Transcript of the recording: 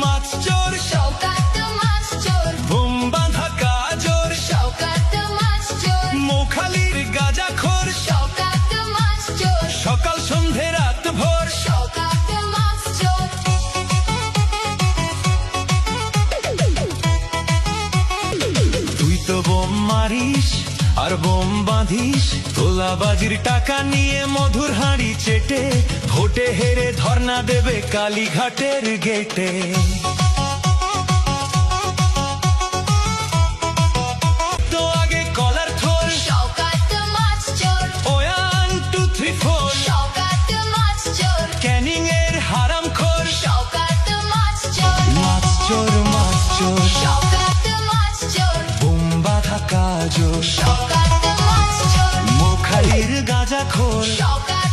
মাছ চোর শওকত মাছ চোর বুম বাঁধা কাজর শওকত মাছ চোর মৌখালির গাঁজাখোর শওকত মাছ চোর সকাল সন্ধে রাত ভোর শওকত মাছ চোর তুই তো বোম মারিস আর বোম বাঁধিস তোলাবাজির টাকা নিয়ে মধুর হাঁড়ি চেটে ভোটে হেরে ধর্ণা দেবে কালীঘাটের গেটে তো আগে কলার থোর শওকত মাছ চোর 1 2 3 4 শওকত মাছ চোর ক্যানিং এর হারাম খোর শওকত মাছ চোর মাছ চোর শওকত মাছ চোর বুম বাঁধা কাজর শওকত মাছ চোর মৌখালির গাঁজাখোর শওকত